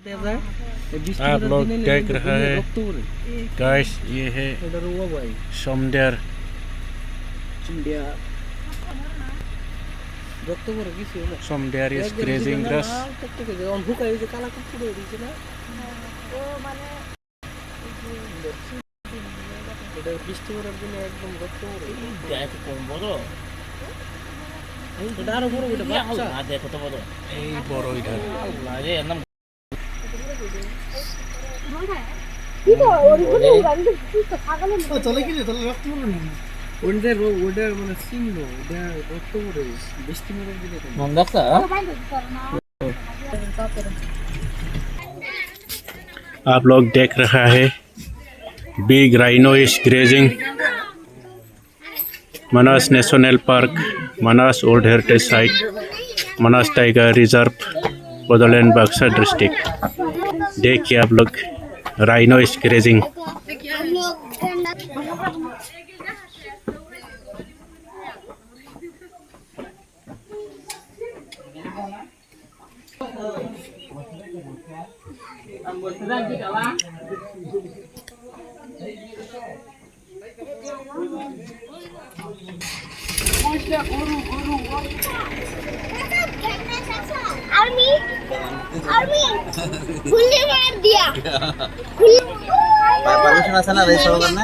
आप लोग देख रहा है गाइस, ये है समंदर। समंदर इज ग्रेजिंग ग्रास। बड़ो इधर आप लोग देख रहा है big rhino is grazing. Manas national park, Manas old heritage site, Manas tiger reserve, Bodoland Baksa district. देखिए आप लोग, राइनो इज ग्रेजिंग। खुले मार दिया। परमिशन असेल ना रेस वगैरे ना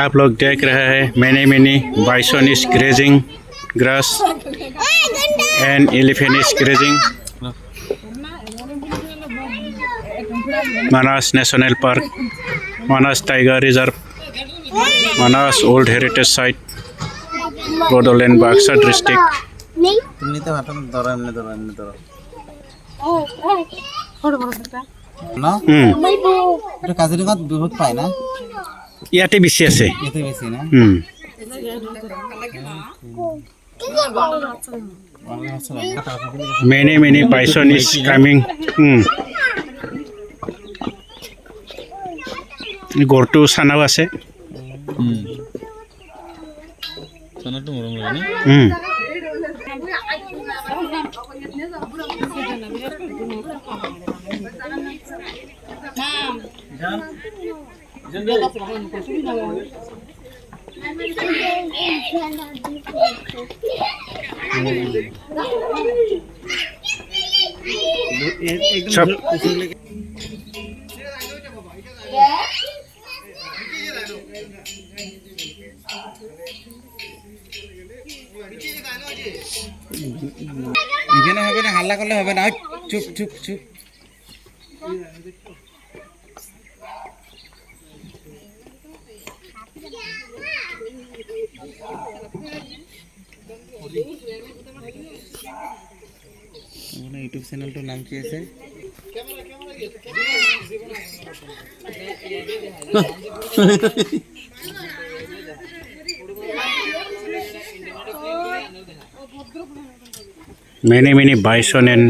आप लोग देख रहे हैं many bison is grazing grass and elephant is grazing. Manas national park, Manas tiger reserve, Manas old heritage site, Bodoland Baksa district. তুমি তো হাতে ধরো, এমনি ধরো, এমনি ধরো না। এটা কাজিরঙাত বহুত পায় না, ইয়াতে বেশি আছে, এতে বেশি না। many bison is coming। গড়টো চানাও আছে। চানাটো মৰম লাগে না। सब এখানে হবে না, হাল্লা করলে হবে না। চুপ চুপ চুপ। ইউটিউব চ্যানেলটোৰ নাম কি আছে? many bison and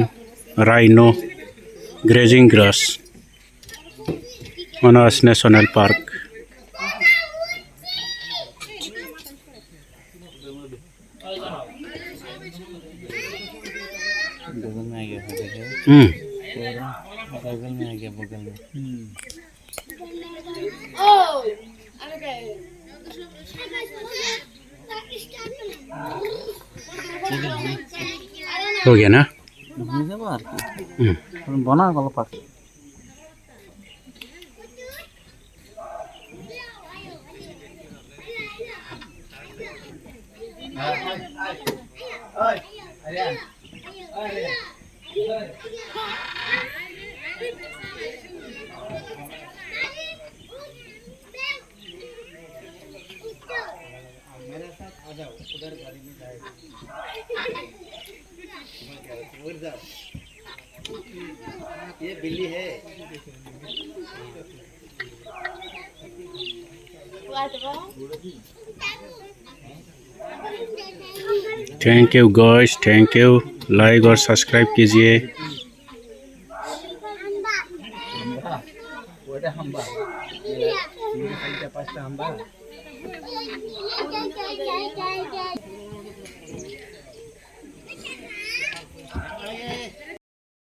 rhino grazing grass, Manas National Park। बगल में आ गया है, बगल में आ गया, बगल में। हो गया ना? बना गल पास मेरे साथ आ जाओ, उधर गाड़ी में जाएगा। उधर जाओ। ये बिल्ली है thank you guys, thank you. Like और सब्सक्राइब कीजिए। ওটা হাম্বা তিনটা চারটা পাঁচটা হাম্বা